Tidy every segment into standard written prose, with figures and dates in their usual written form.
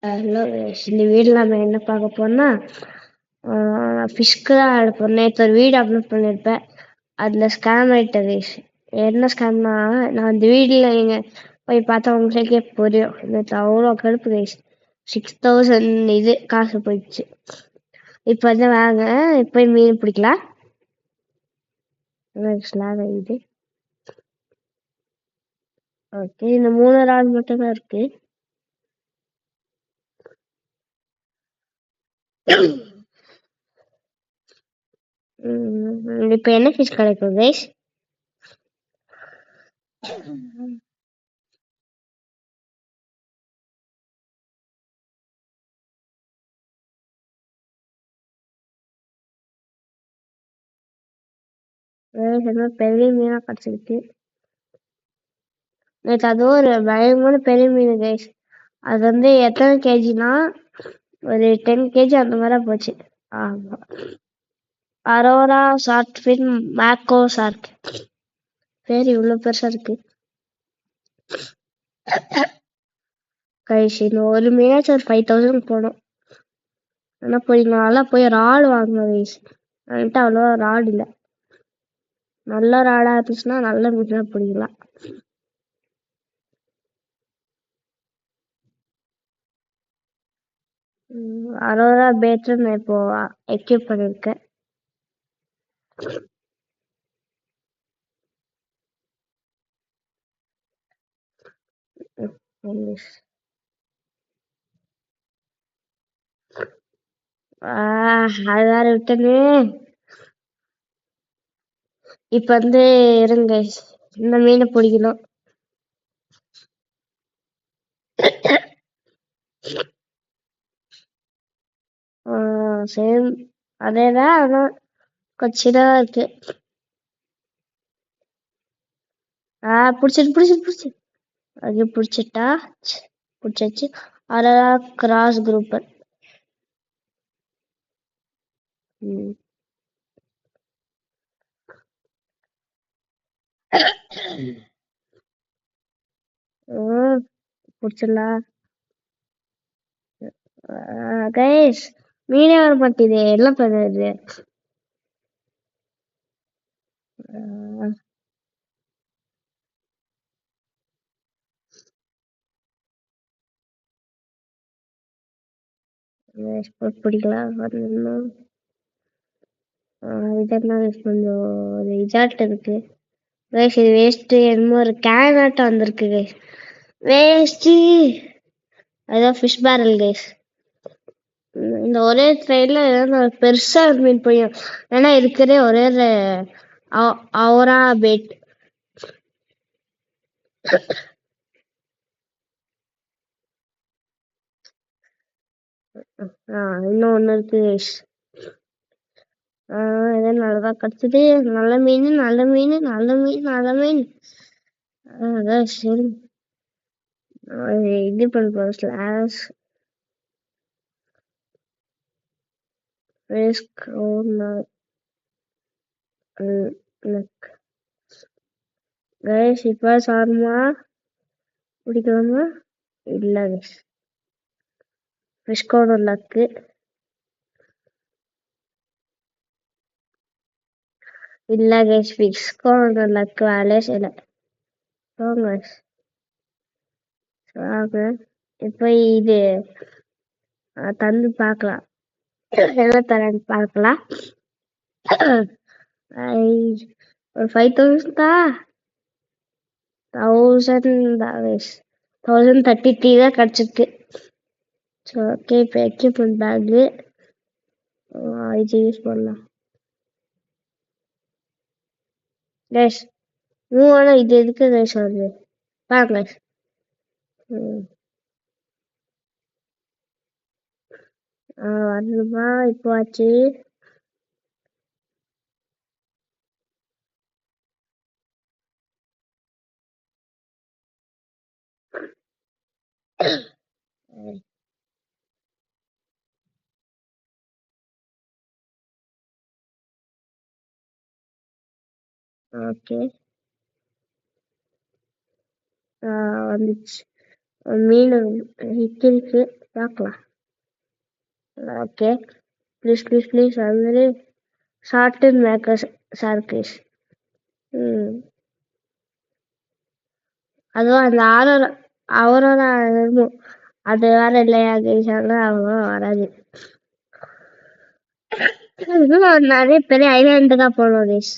Hello இந்த வீடியோல நம்ம என்ன பார்க்க போறோம்னா ஃபிஷ்க்கு தான் அனுப்பணும். நேற்று ஒரு வீடியோ அப்லோட் பண்ணியிருப்பேன். அதில் ஸ்கேம் ஆகிட்ட கைஸ். என்ன ஸ்கேம்னா, நான் இந்த வீடியோவில் நீங்கள் போய் பார்த்தா உங்களுக்கே புரியும். நேற்று அவ்வளோ கடுப்பு கைஸ். 6000 இது காசு போயிடுச்சு. இப்போ வந்து வாங்க இப்போ மீன் பிடிக்கலாம். இது ஓகே, இந்த 3 நாள் மட்டும் தான் இருக்கு. இப்போ என்ன ஃபிஷ் கிடைக்கும் கைஸ்? பெரிய மீனாக கிடச்சிருக்கு. நேற்று அதுவும் ஒரு பயங்கர பெரிய மீன் கைஸ். அது வந்து எத்தனை கேஜினா ஒரு 10 கேஜி அந்த மாதிரி போச்சு. ஆமா, அரோரா ஷார்ட் ஃபின் மேக்கோ ஷார்க். பேர் இவ்வளோ பெருசா இருக்கு கைஸ். இன்னும் ஒரு மீனாச்சும் ஒரு 5000 போடும். ஆனால் போய் நல்லா போய் ராடு வாங்கணும் கைஸ். என்கிட்ட அவ்வளோவா ராடு இல்லை. நல்ல ராடா இருந்துச்சுன்னா நல்ல மீனாக பிடிக்கலாம். அரோரா பேட்டு நான் இப்போ எக்யூப் பண்ணியிருக்கேன். அது வேற விட்டனே. இப்ப வந்து இருங்க, இந்த மீனை பிடிக்கணும். சேம் அதேதான், ஆனா கொஞ்சம் சின்னதா இருக்கு. பிடிச்சிட்டு அது பிடிச்சிட்டா பிடிச்சாச்சு. அதான் கிராஸ் குரூப். பிடிச்சிடலாம் கைஸ். மீனே வர மாட்டேது, என்ன பண்ணுறது? பிடிக்கலாம் வரணும். இதெல்லாம் கொஞ்சம் ஒரு இதாட்டு இருக்கு கைஸ். இது வேஸ்ட். என்னமோ ஒரு கேன் ஆட்டம் வந்திருக்கு கைஸ். வேஸ்ட். அதான் ஃபிஷ் பேரல் கைஸ். இந்த ஒரே ட்ரெயின்ல பெருசா மீன் போயும். ஏன்னா இருக்கிறே ஒரே அவரா பேட். இன்னும் ஒண்ணு இருக்கு கைஸ். இதே நல்லதான் கிடைச்சது. நல்ல மீன் நல்ல மீன் நல்ல மீன் நல்ல மீன். அதான் சரி, இது பண்ணுறோம். Slash risk guys. இப்போ சாரமா பிடிக்கலாமா? இல்லை கைஸ், ரிஸ்கோட லக்கு இல்லை கைஸ். ரிஸ்கோட லக்கு வேலையே செய்யலை. வாங்க இப்போ இது தந்து பார்க்கலாம். என்ன தரேன்னு பார்க்கலாம். ஒரு 5000 தான். 1033 தான் கிடச்சிருக்கு. ஓகே, இப்போ எக்யூப்மெண்ட் பேக்கு இது யூஸ் பண்ணலாம் கைஸ். ஆனால் இது எதுக்கு கைஸ் வருது பாருங்க. வரணுமா? இப்போ ஆச்சு. ஓகே, வந்துச்சு. மீன் இருக்கு. பார்க்கலாம். ஓகே, ப்ளீஸ் ப்ளீஸ் ப்ளீஸ், அது மாதிரி short time makers sir please. அதுவும் அந்த அவரோட இருக்கும். அது வேற இல்லையா கைஸ், அதெல்லாம் அவ்வளோ வராது. இதுவும் நிறைய பெரிய ஐலாண்டு தான் போகணும் கைஸ்.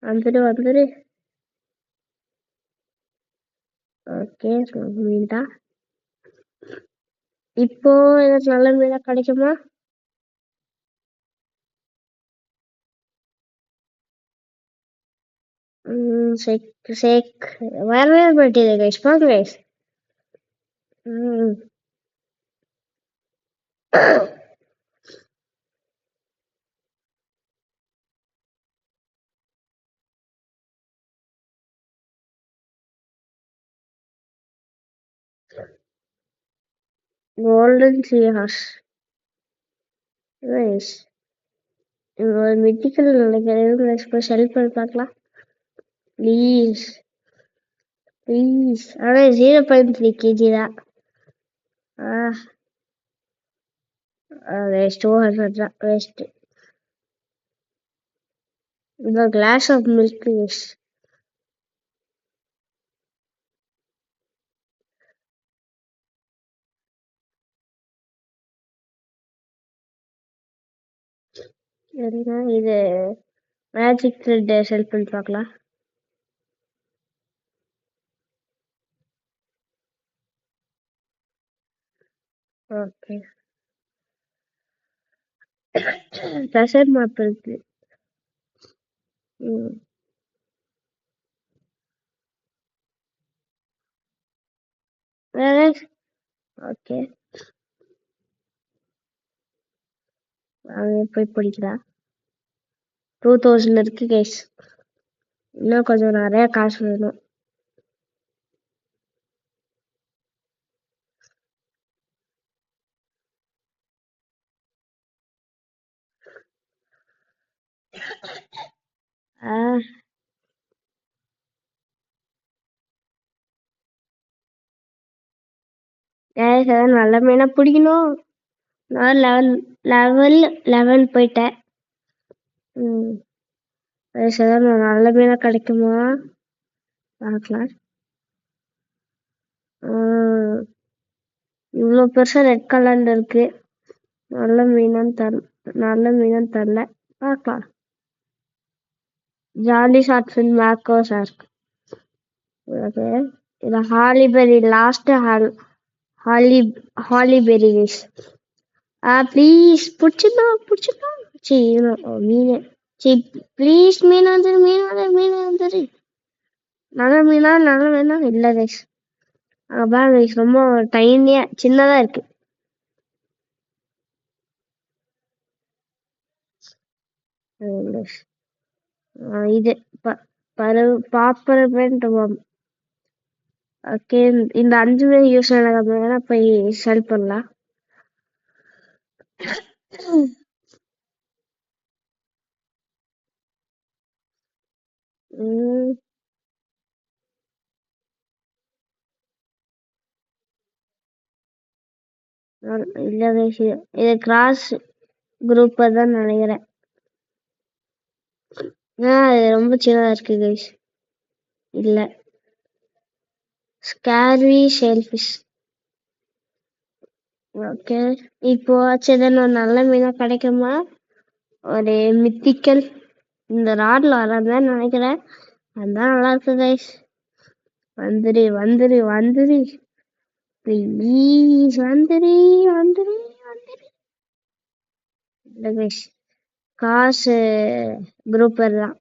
வந்துரு. ஓகே, மீன் தான். இப்போ எனக்கு நல்ல மீனா கிடைக்குமா? சேக் வரவே மாட்டேது கைஸ், போங்க கைஸ். கோல்டன் சீஹார்ஸ் கைஸ், ஒரு மித்திக்கல் நினைக்கிறேன். ஹெல்ப் பண்ணி பார்க்கலாம் ப்ளீஸ் ப்ளீஸ். ஆனால் 0.3 kg தான். வேஸ்ட், 200 தான் வேஸ்ட். இந்த கிளாஸ் ஆஃப் மில்க் கைஸ். இது மேஜிக் த்ரெட் செல் பண்ணி பார்க்கலாம். ஓகே, ப்ரெஷர் மாப் இருக்கு. வேற ஓகே, போய் படிக்கலாம். 2000 இருக்கு கைஸ். இன்னும் கொஞ்சம் நிறைய காசு வேணும். நல்ல மீனா பிடிக்கணும். நான் லெவல் 11 போயிட்டேன். நல்ல மீனா கிடைக்குமா பார்க்கலாம். இவ்வளோ பெருசா ரெட் கலர்ல இருக்கு. நல்ல மீனான்னு தரல. பார்க்கலாம். ஜாலி ஷார்ட் ஃபிலிம் மேக்கோ சார். ஓகே, இது ஹாலிபெரி லாஸ்ட் ஹாலிபெரி கைஸ். ப்ளீஸ் பிடிச்சிடலாம். மீன். ப்ளீஸ் மீன் வந்துரு. நல்ல மீனா இல்ல கைஸ். அதான் கைஸ், ரொம்ப டைனியா சின்னதா இருக்கு. இது பாப்பரமெண்ட். ஓகே, இந்த 5 பேர் யூஸ் ஆனதுனா போய் செல் பண்ணலாம். இல்ல கைஸ், இது கிராஸ் குரூப் தான் நினைக்கிறேன். இது ரொம்ப சின்னதா இருக்கு கைஸ். இல்ல, ஸ்கேரி ஷெல்ஃபிஷ். ஓகே, இப்போ சரி, நல்ல மீனா கிடைக்குமா? ஒரு மித்திக்கல் இந்த ராட்ல வராதுன்னு நினைக்கிறேன். அதான் நல்லா இருக்கு கைஸ். வந்துரு ப்ளீஸ், வந்துரு. இல்ல கைஸ், காசு குரூப் தான்.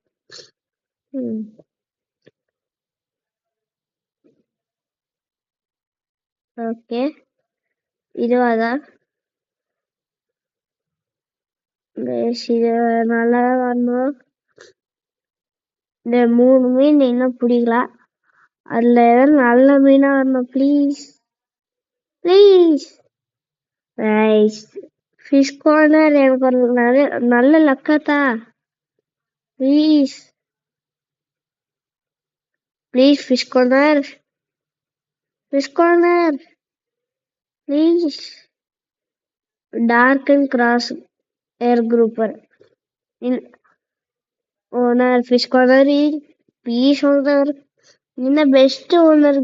ஓகே, இதுவாதான் இது நல்லா வரணும். இந்த 3 மீன் இன்னும் பிடிக்கலாம். அதுல ஏதாவது நல்ல மீனா வரணும் ப்ளீஸ். ஃபிஷ் கார்னர் எனக்கு ஒரு நல்ல லக்காத்தா Please, please, fish corner, fish corner, please. Dark and cross air grouper. In owner, fish corner, please, owner. In the best owner,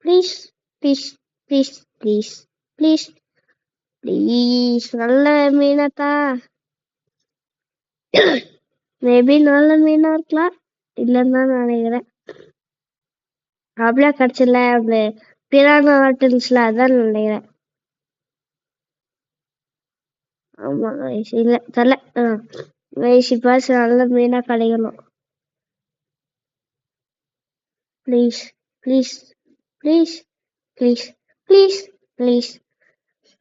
please, please, please, please, please, please. நல்ல மீனத்தா. Maybe நல்ல மீனா இருக்கலாம். இல்லன்னு தான் நினைக்கிறேன். அப்படியே கிடைச்சல அந்த பிரானா ஹோட்டல்ஸ்ல அதான் நினைக்கிறேன். ஆமா guys. இல்ல தெரியல. guys இப்ப நல்ல மீனா கிடைக்கணும். Please please please please please please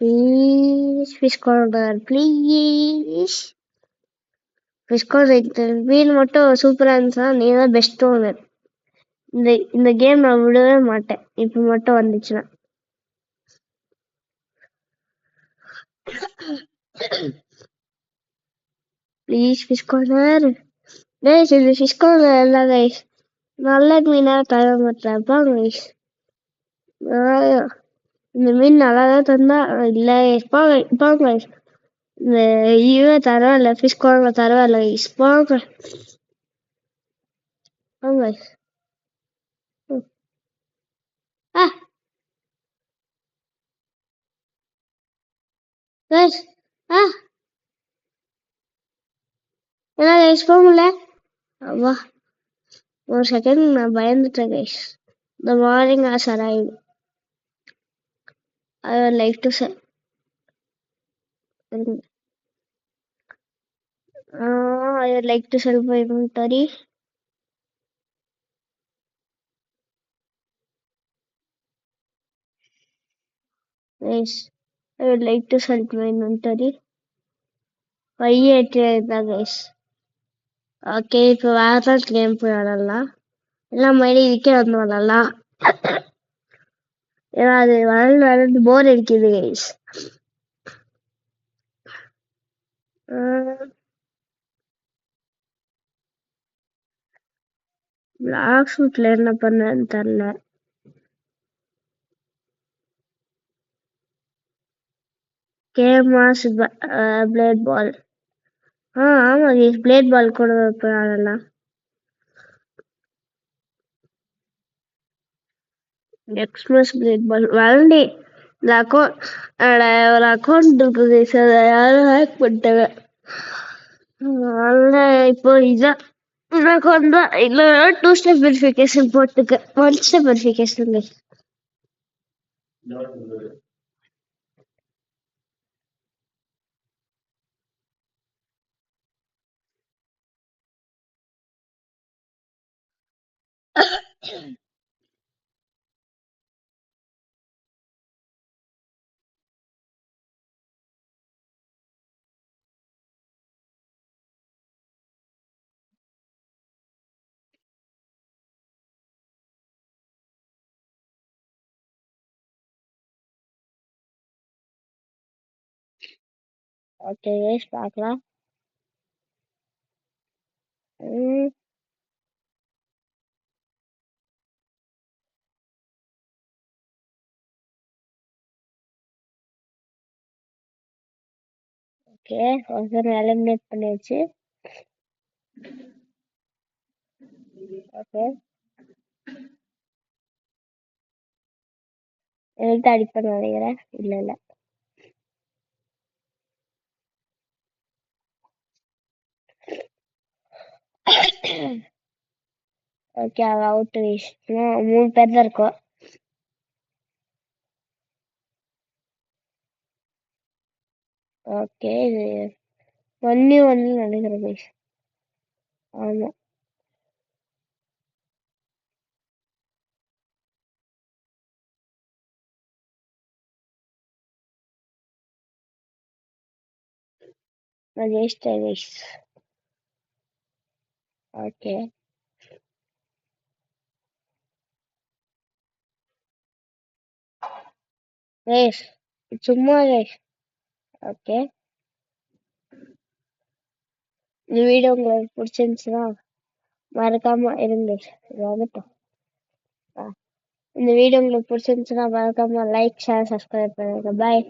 please fish corner please fish corner மீன் மட்டும் சூப்பரா இருந்துச்சா நீ தான் பெஸ்ட் ஓனர். இந்த இந்த கேம் நான் விடவே மாட்டேன் இப்ப மட்டும் வந்துச்சுன்னா. Please fish corner guys. இந்த ஃபிஷ் கார்னர் இல்ல கைஸ், நல்ல மீனா தர மாட்டேன் கைஸ். இந்த மீன் நல்லா தான் தந்தா இல்ல போங்க guys. இந்த இவ தரவில்ல ஃபிஷ் கார்னர் தரவில்ல guys. போங்க போங்க guys. ஆ guys ஆ என்ன guys போகல. அப்பா ஒரு செகண்ட் நான் பயந்துட்டேன் guys. The morning has arrived. I would like to say I would like to sell my inventory. Guys, I would like to sell my inventory. 588 தான் guys. Okay இப்போ வேற game போய் விளாடலாம். எல்லாம் மறுபடியும் இதுக்கே வந்து விளாடலாம். ஏன்னா அது வளர்ந்து போர் அடிக்குது கைஸ். பிளாக் ஷூட்ல என்ன பண்ணன்னு தெரியல. கேமாஸ் பிளேட் பால். ஆமா கைஸ் பிளேட் பால் கூட போய் ஆடலாம். எக்ஸ்பிரஸ் பிளேட் பால் வளர்ந்து இந்த அக்கௌண்ட் ஒரு அக்கௌண்ட் இருக்குது கைஸ், அதை யாரும் ஹேக் பண்ணிட்டாங்க. அதனால இப்போ இதான் அக்கௌண்ட் தான். இல்லை 2 ஸ்டெப் வெரிஃபிகேஷன் போட்டுக்க. 1 step verification guys. Okay guys பார்க்கலாம். ஓகே ஒருத்தர் எலிமினேட் பண்ணியாச்சு. ஓகே எனக்கு தான் அடிப்பேன் நினைக்கிறேன். இல்ல இல்ல ஓகே அவ அவுட் கைஸ். 3 பேர் தான் இருக்கோம். ஓகே இது 1v1 நினைக்கிறேன் கைஸ். ஆமா நான் ஜெயிச்சிட்டேன் கைஸ். ஓகே கைஸ் சும்மா கைஸ். ஓகே இந்த வீடியோ உங்களுக்கு பிடிச்சிருந்துச்சுன்னா மறக்காம இருங்க, இது வந்துட்டோம். இந்த வீடியோ உங்களுக்கு பிடிச்சிருந்துச்சுன்னா மறக்காம லைக், ஷேர், சப்ஸ்கிரைப் பண்ணுங்க. பாய்.